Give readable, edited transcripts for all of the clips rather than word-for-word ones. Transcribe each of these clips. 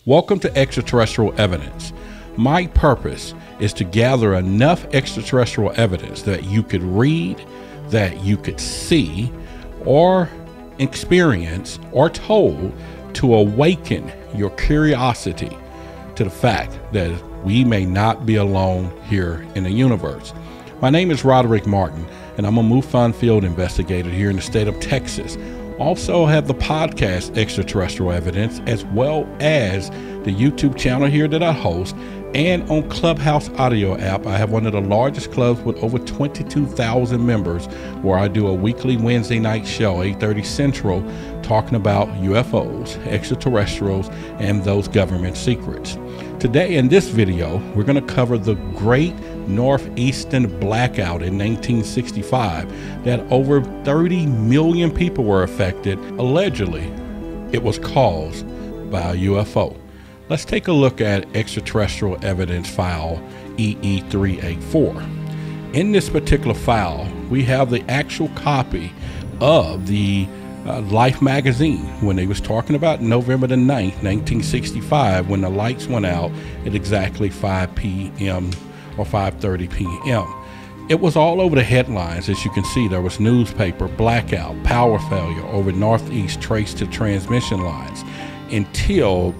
Welcome to Extraterrestrial Evidence. My purpose is to gather enough extraterrestrial evidence that you could read, that you could see, or experience, or told to awaken your curiosity to the fact that we may not be alone here in the universe. My name is Roderick Martin, and I'm a MUFON field investigator here in the state of Texas. Also have the podcast Extraterrestrial Evidence, as well as the YouTube channel here that I host, and on Clubhouse audio app. I have one of the largest clubs with over 22,000 members, where I do a weekly Wednesday night show, 8:30 Central, talking about UFOs, extraterrestrials, and those government secrets. Today in this video, we're going to cover the Great Northeastern Blackout in 1965 that over 30 million people were affected. Allegedly, it was caused by a UFO. Let's take a look at Extraterrestrial Evidence file EE384. In this particular file, we have the actual copy of the Life magazine when they was talking about November the 9th, 1965, when the lights went out at exactly 5 p.m. or 5:30 p.m. It was all over the headlines. As you can see, there was newspaper, blackout, power failure over Northeast traced to transmission lines, until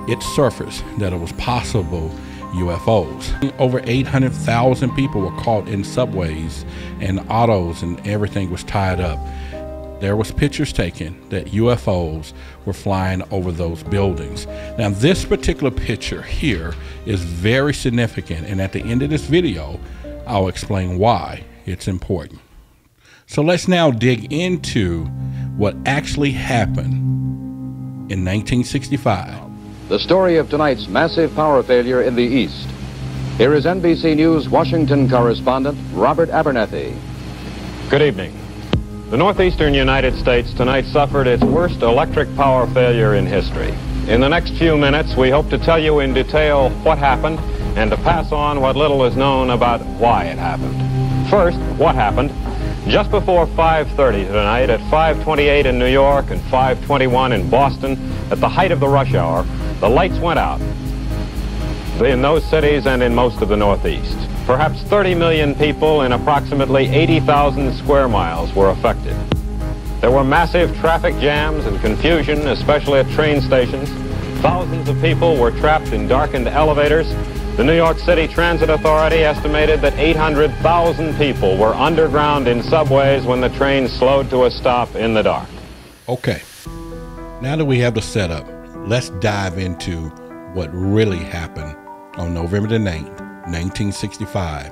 it surfaced that it was possible UFOs. Over 800,000 people were caught in subways and autos, and everything was tied up. There was pictures taken that UFOs were flying over those buildings. Now, this particular picture here is very significant, and at the end of this video, I'll explain why it's important. So let's now dig into what actually happened in 1965. The story of tonight's massive power failure in the East. Here is NBC News Washington correspondent Robert Abernethy. Good evening. The northeastern United States tonight suffered its worst electric power failure in history. In the next few minutes, we hope to tell you in detail what happened and to pass on what little is known about why it happened. First, what happened? Just before 5:30 tonight, at 5:28 in New York and 5:21 in Boston, at the height of the rush hour, the lights went out in those cities and in most of the Northeast. Perhaps 30 million people in approximately 80,000 square miles were affected. There were massive traffic jams and confusion, especially at train stations. Thousands of people were trapped in darkened elevators. The New York City Transit Authority estimated that 800,000 people were underground in subways when the train slowed to a stop in the dark. Okay, now that we have the setup, let's dive into what really happened on November the 9th, 1965,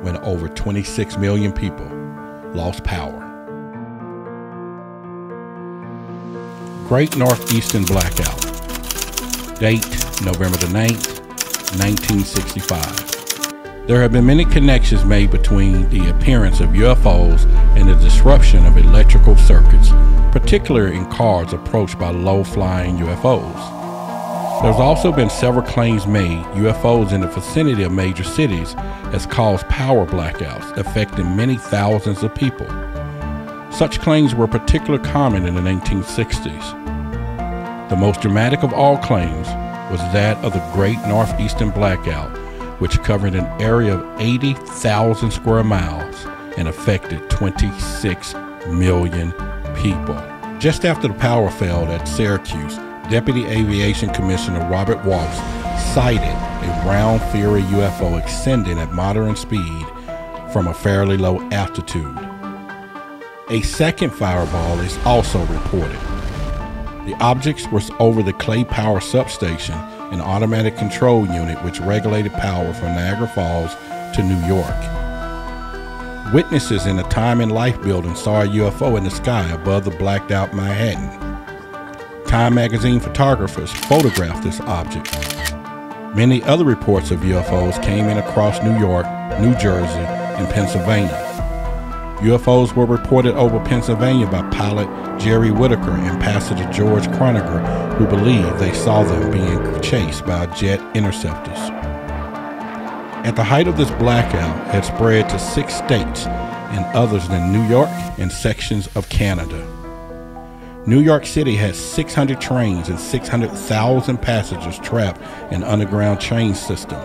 when over 26 million people lost power. Great Northeastern Blackout. Date, November the 9th, 1965. There have been many connections made between the appearance of UFOs and the disruption of electrical circuits, particularly in cars approached by low-flying UFOs. There's also been several claims made UFOs in the vicinity of major cities has caused power blackouts, affecting many thousands of people. Such claims were particularly common in the 1960s. The most dramatic of all claims was that of the Great Northeastern Blackout, which covered an area of 80,000 square miles and affected 26 million people. Just after the power failed at Syracuse, Deputy Aviation Commissioner Robert Walsh cited a round theory UFO ascending at moderate speed from a fairly low altitude. A second fireball is also reported. The objects was over the Clay Power Substation, an automatic control unit which regulated power from Niagara Falls to New York. Witnesses in the Time and Life building saw a UFO in the sky above the blacked out Manhattan. Time magazine photographers photographed this object. Many other reports of UFOs came in across New York, New Jersey, and Pennsylvania. UFOs were reported over Pennsylvania by pilot Jerry Whitaker and passenger George Croniger, who believed they saw them being chased by jet interceptors. At the height of this blackout, it had spread to 6 states and others than New York and sections of Canada. New York City has 600 trains and 600,000 passengers trapped in underground train system.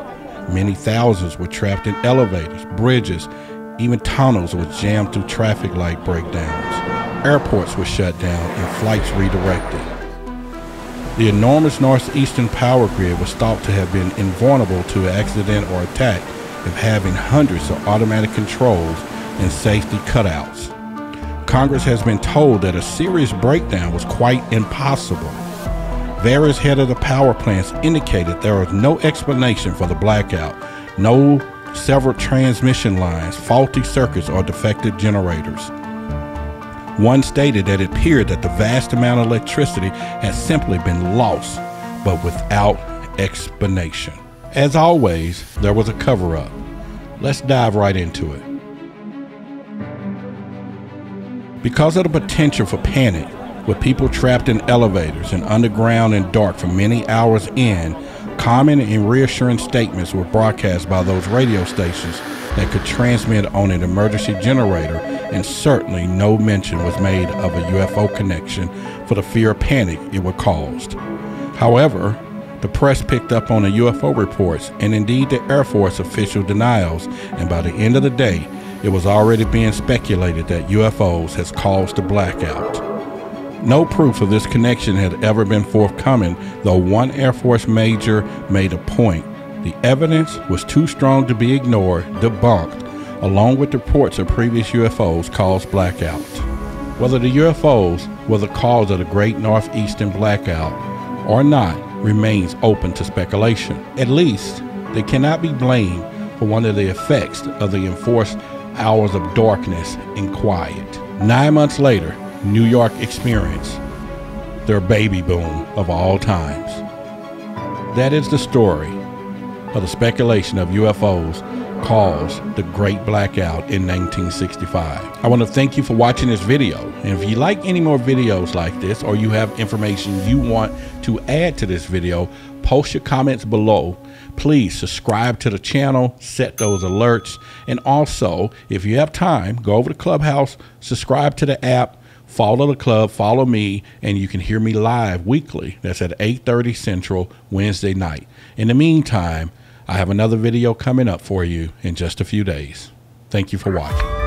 Many thousands were trapped in elevators, bridges, even tunnels were jammed through traffic light breakdowns. Airports were shut down and flights redirected. The enormous northeastern power grid was thought to have been invulnerable to accident or attack of having hundreds of automatic controls and safety cutouts. Congress has been told that a serious breakdown was quite impossible. Various heads of the power plants indicated there was no explanation for the blackout, no several transmission lines, faulty circuits, or defective generators. One stated that it appeared that the vast amount of electricity had simply been lost, but without explanation. As always, there was a cover-up. Let's dive right into it. Because of the potential for panic, with people trapped in elevators and underground and dark for many hours in, common and reassuring statements were broadcast by those radio stations that could transmit on an emergency generator, and certainly no mention was made of a UFO connection for the fear of panic it would cause. However, the press picked up on the UFO reports and indeed the Air Force official denials, and by the end of the day, it was already being speculated that UFOs has caused the blackout. No proof of this connection had ever been forthcoming, though one Air Force major made a point. The evidence was too strong to be ignored, debunked, along with reports of previous UFOs caused blackouts. Whether the UFOs were the cause of the Great Northeastern Blackout or not remains open to speculation. At least, they cannot be blamed for one of the effects of the enforced hours of darkness and quiet. 9 months later, New York experienced their baby boom of all times. That is the story of the speculation of UFOs caused the Great Blackout in 1965. I want to thank you for watching this video. And if you like any more videos like this, or you have information you want to add to this video, post your comments below. Please subscribe to the channel, set those alerts, and also, if you have time, go over to Clubhouse, subscribe to the app, follow the club, follow me, and you can hear me live weekly. That's at 8:30 Central, Wednesday night. In the meantime, I have another video coming up for you in just a few days. Thank you for watching.